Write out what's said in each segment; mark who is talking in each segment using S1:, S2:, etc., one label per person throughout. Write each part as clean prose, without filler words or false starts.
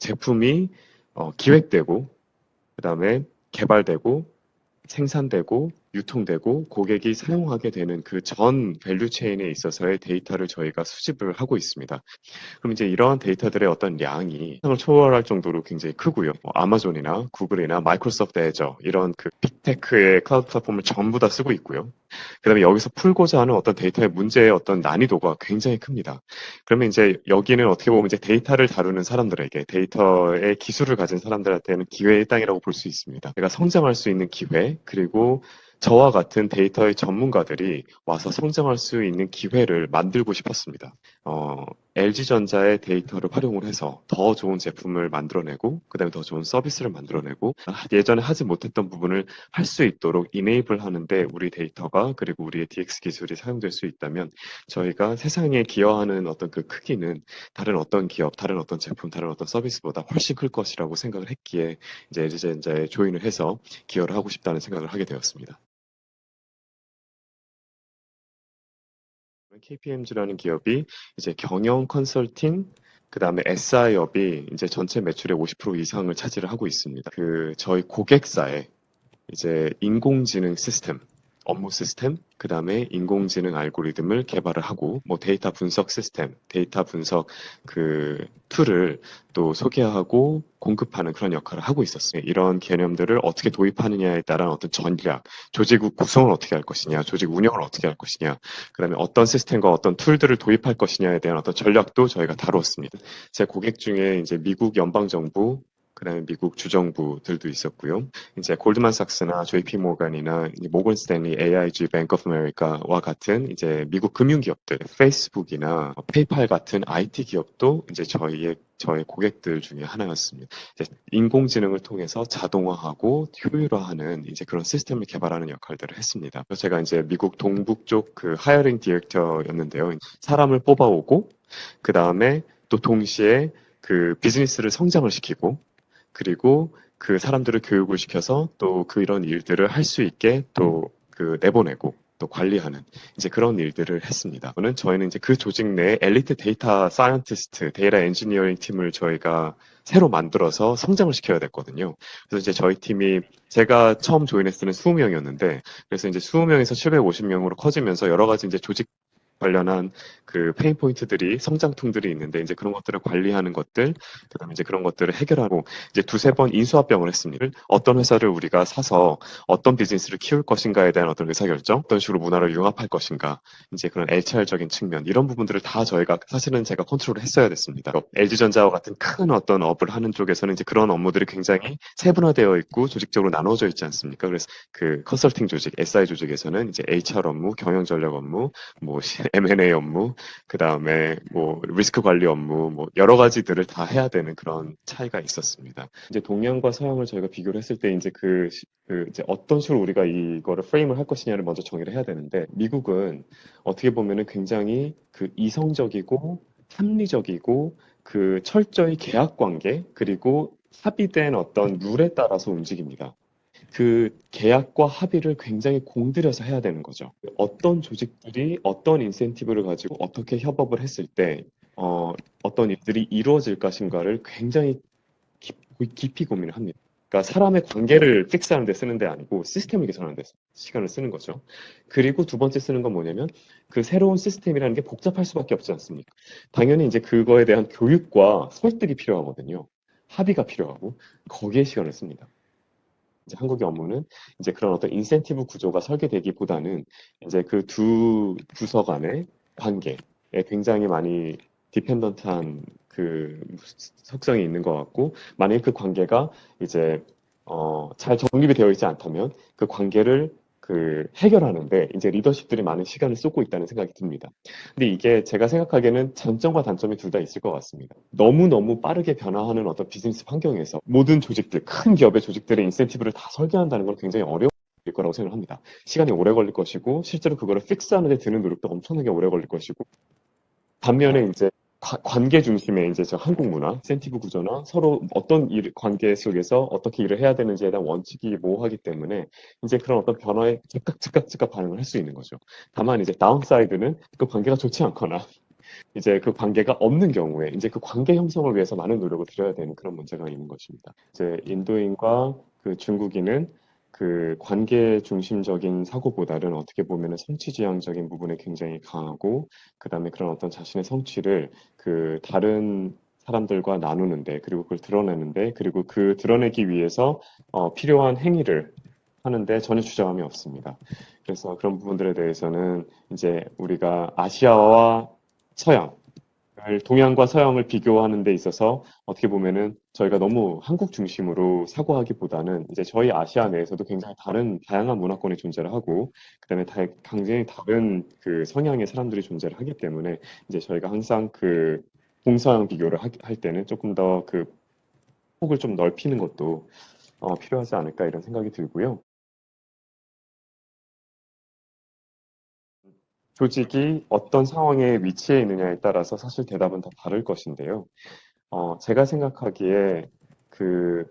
S1: 제품이 기획되고 그다음에 개발되고 생산되고 유통되고 고객이 사용하게 되는 그 전 밸류 체인에 있어서의 데이터를 저희가 수집을 하고 있습니다. 그럼 이제 이러한 데이터들의 어떤 양이 상을 초월할 정도로 굉장히 크고요. 뭐 아마존이나 구글이나 마이크로소프트 애저 이런 그 빅테크의 클라우드 플랫폼을 전부 다 쓰고 있고요. 그다음에 여기서 풀고자 하는 어떤 데이터의 문제의 어떤 난이도가 굉장히 큽니다. 그러면 이제 여기는 어떻게 보면 이제 데이터를 다루는 사람들에게 데이터의 기술을 가진 사람들한테는 기회의 땅이라고 볼 수 있습니다. 내가 성장할 수 있는 기회 그리고 저와 같은 데이터의 전문가들이 와서 성장할 수 있는 기회를 만들고 싶었습니다. LG전자의 데이터를 활용을 해서 더 좋은 제품을 만들어내고 그다음에 더 좋은 서비스를 만들어내고 예전에 하지 못했던 부분을 할 수 있도록 이네이블 하는데 우리 데이터가 그리고 우리의 DX 기술이 사용될 수 있다면 저희가 세상에 기여하는 어떤 그 크기는 다른 어떤 기업, 다른 어떤 제품, 다른 어떤 서비스보다 훨씬 클 것이라고 생각을 했기에 이제 LG전자에 조인을 해서 기여를 하고 싶다는 생각을 하게 되었습니다. KPMG라는 기업이 이제 경영 컨설팅, 그 다음에 SI업이 이제 전체 매출의 50% 이상을 차지를 하고 있습니다. 그 저희 고객사에 이제 인공지능 시스템, 업무 시스템, 그 다음에 인공지능 알고리즘을 개발을 하고, 뭐 데이터 분석 시스템, 데이터 분석 그 툴을 또 소개하고 공급하는 그런 역할을 하고 있었어요. 이런 개념들을 어떻게 도입하느냐에 따른 어떤 전략, 조직 구성을 어떻게 할 것이냐, 조직 운영을 어떻게 할 것이냐, 그 다음에 어떤 시스템과 어떤 툴들을 도입할 것이냐에 대한 어떤 전략도 저희가 다루었습니다. 제 고객 중에 이제 미국 연방정부, 그다음에 미국 주정부들도 있었고요. 이제 골드만삭스나 JP 모건이나 모건 스탠리, AIG, 뱅크 오브 아메리카와 같은 이제 미국 금융 기업들, 페이스북이나 페이팔 같은 IT 기업도 이제 저의 고객들 중에 하나였습니다. 이제 인공지능을 통해서 자동화하고 효율화하는 이제 그런 시스템을 개발하는 역할들을 했습니다. 그래서 제가 이제 미국 동북 쪽 그 하이어링 디렉터였는데요. 사람을 뽑아오고 그 다음에 또 동시에 그 비즈니스를 성장을 시키고 그리고 그 사람들을 교육을 시켜서 또 그런 일들을 할 수 있게 또 그 내보내고 또 관리하는 이제 그런 일들을 했습니다. 저희는 이제 그 조직 내에 엘리트 데이터 사이언티스트, 데이터 엔지니어링 팀을 저희가 새로 만들어서 성장을 시켜야 됐거든요. 그래서 이제 저희 팀이 제가 처음 조인했을 때는 20명이었는데 그래서 이제 20명에서 750명으로 커지면서 여러 가지 이제 조직 관련한 그 페인 포인트들이 성장통들이 있는데 이제 그런 것들을 관리하는 것들, 그다음에 이제 그런 것들을 해결하고 이제 두세 번 인수합병을 했습니다. 어떤 회사를 우리가 사서 어떤 비즈니스를 키울 것인가에 대한 어떤 의사결정, 어떤 식으로 문화를 융합할 것인가, 이제 그런 HR적인 측면 이런 부분들을 다 저희가 사실은 제가 컨트롤을 했어야 됐습니다. LG전자와 같은 큰 어떤 업을 하는 쪽에서는 이제 그런 업무들이 굉장히 세분화되어 있고 조직적으로 나눠져 있지 않습니까? 그래서 그 컨설팅 조직, SI 조직에서는 이제 HR 업무, 경영 전략 업무, 뭐 M&A 업무, 그 다음에 뭐 리스크 관리 업무, 뭐 여러 가지들을 다 해야 되는 그런 차이가 있었습니다. 이제 동양과 서양을 저희가 비교를 했을 때 이제 이제 어떤 식으로 우리가 이거를 프레임을 할 것이냐를 먼저 정의를 해야 되는데 미국은 어떻게 보면은 굉장히 그 이성적이고 합리적이고 그 철저히 계약 관계 그리고 합의된 어떤 룰에 따라서 움직입니다. 그 계약과 합의를 굉장히 공들여서 해야 되는 거죠. 어떤 조직들이 어떤 인센티브를 가지고 어떻게 협업을 했을 때, 어떤 일들이 이루어질 것인가를 굉장히 깊이 고민을 합니다. 그러니까 사람의 관계를 픽스하는 데 쓰는 데 아니고 시스템을 개선하는 데 시간을 쓰는 거죠. 그리고 두 번째 쓰는 건 뭐냐면 그 새로운 시스템이라는 게 복잡할 수밖에 없지 않습니까? 당연히 이제 그거에 대한 교육과 설득이 필요하거든요. 합의가 필요하고 거기에 시간을 씁니다. 이제 한국의 업무는 이제 그런 어떤 인센티브 구조가 설계되기보다는 이제 그 두 부서 간의 관계에 굉장히 많이 디펜던트한 그 속성이 있는 것 같고, 만약에 그 관계가 이제 잘 정립이 되어 있지 않다면 그 관계를 그 해결하는데 이제 리더십들이 많은 시간을 쏟고 있다는 생각이 듭니다. 근데 이게 제가 생각하기에는 장점과 단점이 둘 다 있을 것 같습니다. 너무너무 빠르게 변화하는 어떤 비즈니스 환경에서 모든 조직들, 큰 기업의 조직들의 인센티브를 다 설계한다는 건 굉장히 어려울 거라고 생각을 합니다. 시간이 오래 걸릴 것이고 실제로 그거를 픽스하는 데 드는 노력도 엄청나게 오래 걸릴 것이고 반면에 이제 관계 중심의 이제 저 한국 문화, 인센티브 구조나 서로 어떤 관계 속에서 어떻게 일을 해야 되는지에 대한 원칙이 모호하기 때문에 이제 그런 어떤 변화에 즉각 반응을 할 수 있는 거죠. 다만 이제 다운사이드는 그 관계가 좋지 않거나 이제 그 관계가 없는 경우에 이제 그 관계 형성을 위해서 많은 노력을 들여야 되는 그런 문제가 있는 것입니다. 이제 인도인과 그 중국인은 그 관계 중심적인 사고보다는 어떻게 보면은 성취지향적인 부분에 굉장히 강하고 그다음에 그런 어떤 자신의 성취를 그 다른 사람들과 나누는데 그리고 그걸 드러내는데 그리고 그 드러내기 위해서 필요한 행위를 하는데 전혀 주저함이 없습니다. 그래서 그런 부분들에 대해서는 이제 우리가 아시아와 서양, 동양과 서양을 비교하는 데 있어서 어떻게 보면은 저희가 너무 한국 중심으로 사고하기보다는 이제 저희 아시아 내에서도 굉장히 다양한 문화권이 존재를 하고, 그다음에 굉장히 다른 그 성향의 사람들이 존재를 하기 때문에 이제 저희가 항상 그 동서양 비교를 할 때는 조금 더 그 폭을 좀 넓히는 것도 필요하지 않을까 이런 생각이 들고요. 조직이 어떤 상황에 위치해 있느냐에 따라서 사실 대답은 다 다를 것인데요. 제가 생각하기에 그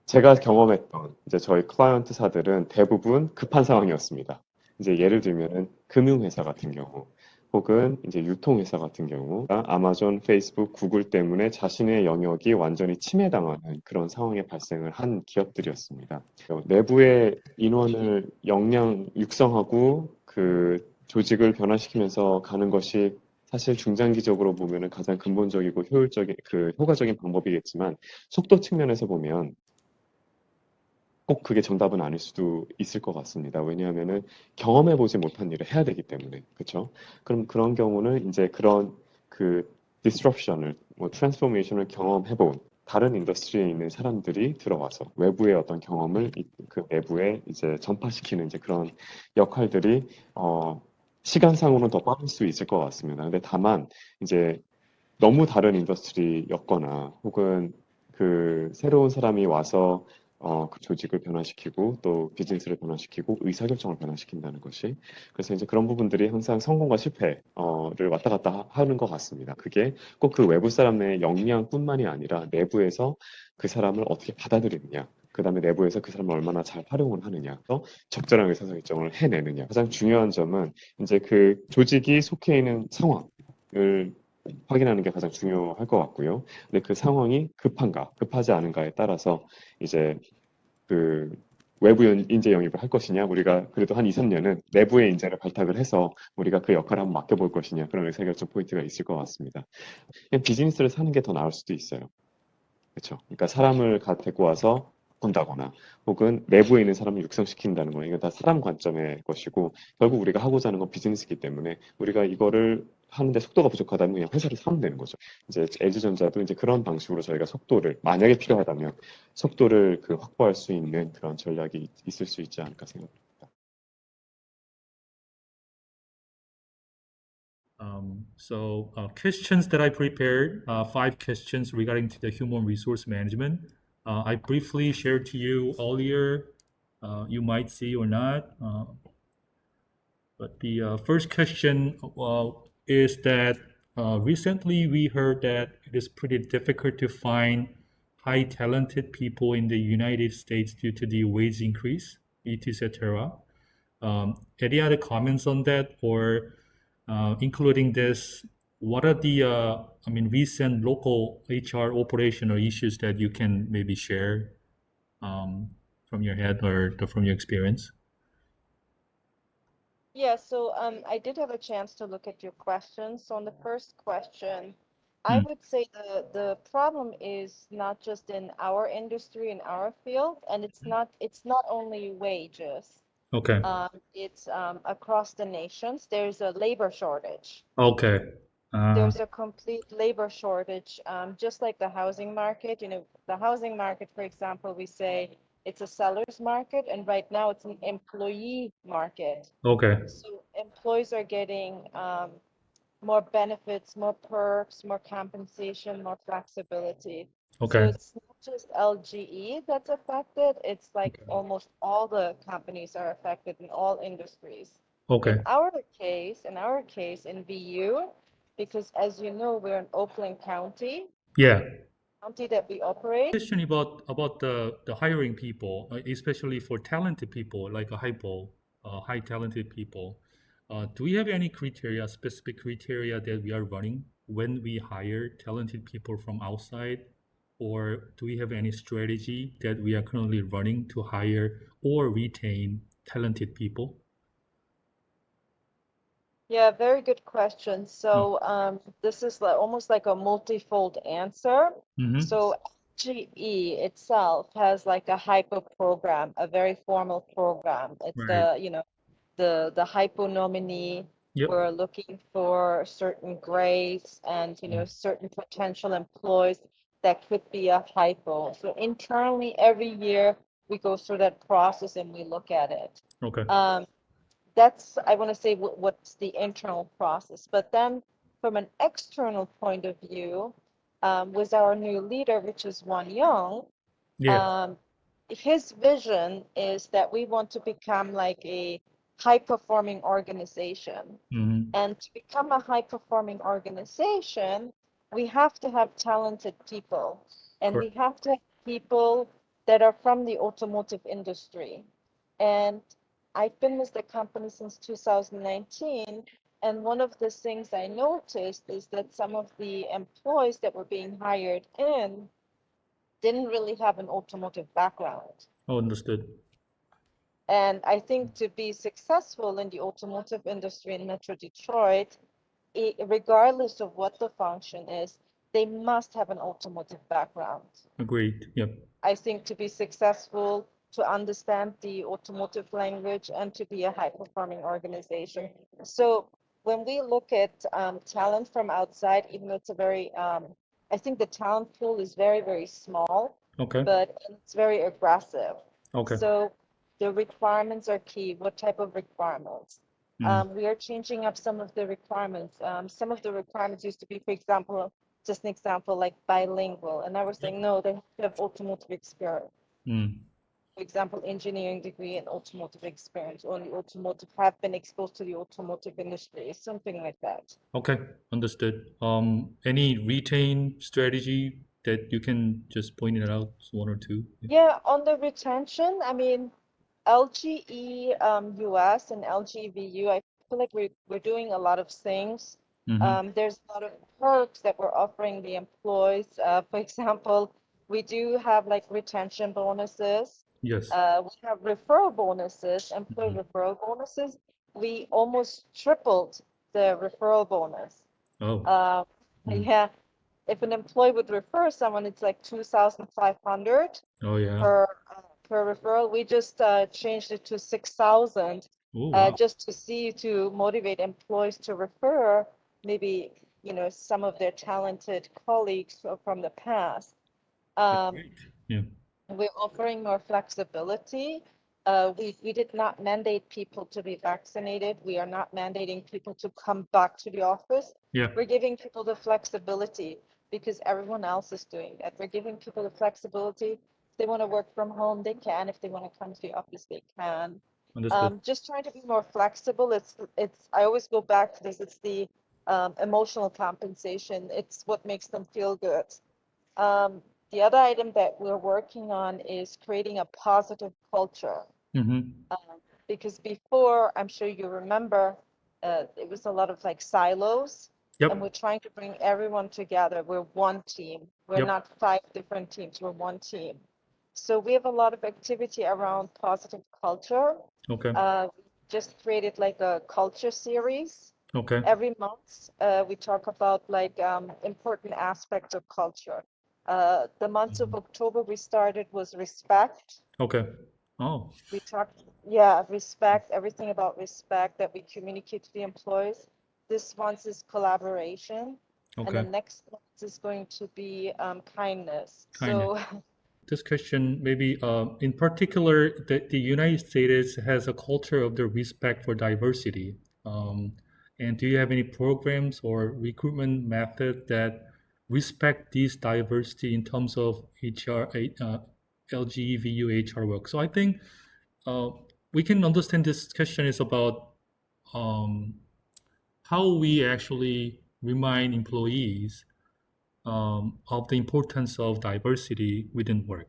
S1: 제가 경험했던 이제 저희 클라이언트사들은 대부분 급한 상황이었습니다. 이제 예를 들면은 금융회사 같은 경우, 혹은 이제 유통회사 같은 경우, 아마존, 페이스북, 구글 때문에 자신의 영역이 완전히 침해당하는 그런 상황에 발생을 한 기업들이었습니다. 내부의 인원을 역량 육성하고 그 조직을 변화시키면서 가는 것이 사실 중장기적으로 보면은 가장 근본적이고 효과적인 방법이겠지만 속도 측면에서 보면 꼭 그게 정답은 아닐 수도 있을 것 같습니다. 왜냐하면은 경험해보지 못한 일을 해야 되기 때문에, 그렇죠? 그럼 그런 경우는 이제 그런 그 disruption을, transformation을 경험해본 다른 인더스트리에 있는 사람들이 들어와서 외부의 어떤 경험을 그 내부에 이제 전파시키는 이제 그런 역할들이 시간상으로는 더 빠를 수 있을 것 같습니다. 근데 다만 이제 너무 다른 인더스트리였거나 혹은 그 새로운 사람이 와서 그 조직을 변화시키고 또 비즈니스를 변화시키고 의사결정을 변화시킨다는 것이 그래서 이제 그런 부분들이 항상 성공과 실패를 왔다 갔다 하는 것 같습니다. 그게 꼭 그 외부 사람의 역량뿐만이 아니라 내부에서 그 사람을 어떻게 받아들이느냐 그 다음에 내부에서 그 사람을 얼마나 잘 활용을 하느냐, 또 적절한 의사결정을 해내느냐. 가장 중요한 점은 이제 그 조직이 속해 있는 상황을 확인하는 게 가장 중요할 것 같고요. 근데 그 상황이 급한가, 급하지 않은가에 따라서 이제 그 외부 인재 영입을 할 것이냐, 우리가 그래도 한 2, 3년은 내부의 인재를 발탁을 해서 우리가 그 역할을 한번 맡겨볼 것이냐, 그런 의사결정 포인트가 있을 것 같습니다. 그냥 비즈니스를 사는 게 더 나을 수도 있어요. 그렇죠. 그러니까 사람을 데리고 와서 바꾼다거나 혹은 내부에 있는 사람을 육성시킨다는 거 이건 다 사람 관점의 것이고 결국 우리가 하고자 하는 건 비즈니스이기 때문에 우리가 이거를 하는데 속도가 부족하다면 그냥 회사를 사면 되는 거죠. 이제 LG전자도 이제 그런 방식으로 저희가 속도를 만약에 필요하다면 속도를 그 확보할 수 있는 그런 전략이 있을 수 있지 않을까 생각합니다.
S2: Questions that I prepared, 5 questions regarding to the human resource management. I briefly shared to you earlier. You might see or not. But the first question is that recently we heard that it is pretty difficult to find high talented people in the United States due to the wage increase, etc. Any other comments on that, or including this, what are the recent local HR operational issues that you can maybe share from your head or from your experience?
S3: Yeah, so I did have a chance to look at your questions. So on the first question, I
S2: Mm,
S3: would say the problem is not just in our industry, in our field, and it's not only wages.
S2: okay.
S3: It's across the nations. There's a labor shortage.
S2: Okay.
S3: There's a complete labor shortage, just like the housing market. The housing market, for example, we say it's a seller's market, and right now it's an employee market.
S2: Okay.
S3: So employees are getting more benefits, more perks, more compensation, more flexibility. So
S2: Okay.
S3: it's not just LGE that's affected, it's like almost all the companies are affected in all industries.
S2: Okay.
S3: In our case, in VU, because as you know, we're in Oakland County,
S2: Yeah.
S3: county that we operate.
S2: Question about the hiring people, especially for talented people like a high talented people. Do we have any criteria, specific criteria that we are running when we hire talented people from outside, or do we have any strategy that we are currently running to hire or retain talented people?
S3: Yeah, very good question.
S2: Oh,
S3: So this is like, almost like a multifold answer.
S2: mm-hmm.
S3: So GE itself has like a hyper program, a very formal program. It's
S2: Right.
S3: the hypo nominee.
S2: Yep.
S3: We're looking for certain grades and certain potential employees that could be a hypo. So internally, every year we go through that process and we look at it.
S2: Okay.
S3: That's, I want to say, what's the internal process. But then from an external point of view, with our new leader, which is Wan Young,
S2: Yeah.
S3: his vision is that we want to become like a high-performing organization.
S2: Mm-hmm.
S3: And to become a high-performing organization, we have to have talented people. And we
S2: Correct.
S3: have to have people that are from the automotive industry. And I've been with the company since 2019. And one of the things I noticed is that some of the employees that were being hired in didn't really have an automotive background.
S2: Oh, understood.
S3: And I think to be successful in the automotive industry in Metro Detroit, regardless of what the function is, they must have an automotive background.
S2: Agreed. Yep.
S3: I think to be successful, to understand the automotive language and to be a high-performing organization. So when we look at talent from outside, even though it's a very, I think the talent pool is very, very small,
S2: Okay.
S3: but it's very aggressive.
S2: Okay.
S3: So the requirements are key. What type of requirements? We are changing up some of the requirements. Some of the requirements used to be, for example, just an example, like bilingual. And I was saying, no, they have to have automotive experience.
S2: Mm.
S3: For example, engineering degree and automotive experience, or the automotive, have been exposed to the automotive industry, something like that.
S2: Okay, understood. Any retain strategy that you can just point it out, one or two?
S3: Yeah, on the retention, I mean, LGE US and LGVU, I feel like we're doing a lot of things.
S2: Mm-hmm.
S3: There's a lot of perks that we're offering the employees. For example, we do have like retention bonuses.
S2: Yes.
S3: We have referral bonuses, employee
S2: Mhm.
S3: referral bonuses. We almost tripled the referral bonus.
S2: Oh. Mm.
S3: Yeah, if an employee would refer someone, it's like 2,500
S2: Oh yeah.
S3: per referral. We just changed it to 6,000
S2: Oh wow.
S3: just to motivate employees to refer maybe some of their talented colleagues from the past.
S2: That's great. Yeah.
S3: We're offering more flexibility. We did not mandate people to be vaccinated. We are not mandating people to come back to the office.
S2: Yeah.
S3: We're giving people the flexibility because everyone else is doing that. We're giving people the flexibility. If they want to work from home, they can. If they want to come to the office, they can.
S2: Understood.
S3: Just trying to be more flexible. I always go back to this. It's the emotional compensation. It's what makes them feel good. The other item that we're working on is creating a positive culture.
S2: Mm-hmm.
S3: Because before, I'm sure you remember, it was a lot of like silos, and
S2: Yep.
S3: we're trying to bring everyone together. We're one team. We're
S2: Yep.
S3: not 5 different teams. We're one team. So we have a lot of activity around positive culture.
S2: Okay.
S3: We just created like a culture series.
S2: Okay.
S3: Every month, we talk about like important aspects of culture. The month of October we started was respect.
S2: Okay. Oh.
S3: We talked, respect, everything about respect that we communicate to the employees. This month is collaboration, and the
S2: Okay.
S3: next month is going to be kindness.
S2: Kindness.
S3: So
S2: This question, maybe in particular, the United States has a culture of the respect for diversity. And do you have any programs or recruitment method that respect this diversity in terms of HR, LGBTQ HR work? So I think uh, we can understand this question is about um, how we actually remind employees of the importance of diversity within work.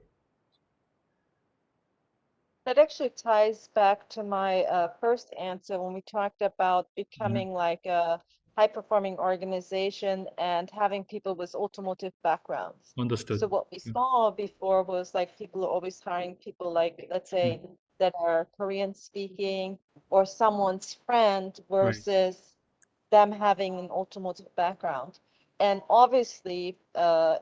S3: That actually ties back to my first answer when we talked about becoming like a high-performing organization and having people with automotive backgrounds.
S2: Understood.
S3: So what we
S2: Yeah.
S3: saw before was like people are always hiring people like, let's say, that are Korean speaking or someone's friend versus them having an automotive background. And obviously,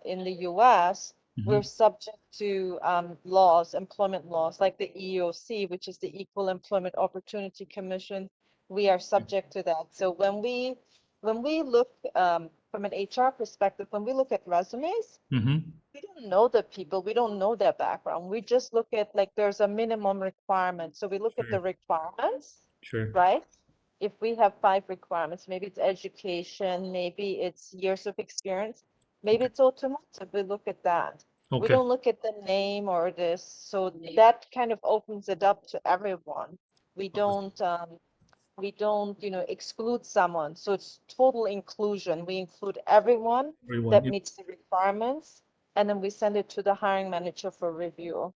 S3: in the US, we're subject to laws, employment laws, like the EEOC, which is the Equal Employment Opportunity Commission. We are subject to that. So when we look from an HR perspective, when we look at resumes, we don't know the people, we don't know their background. We just look at like there's a minimum requirement. So we look at the requirements,
S2: Sure.
S3: right? If we have 5 requirements, maybe it's education, maybe it's years of experience, maybe it's automotive. We look at that. We
S2: Okay.
S3: don't look at the name or this. So that kind of opens it up to everyone. We don't, you know, exclude someone. So it's total inclusion. We include everyone
S2: Everyone.
S3: that
S2: Yep.
S3: meets the requirements, and then we send it to the hiring manager for review,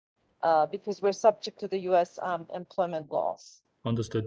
S3: because we're subject to the US employment laws.
S2: Understood.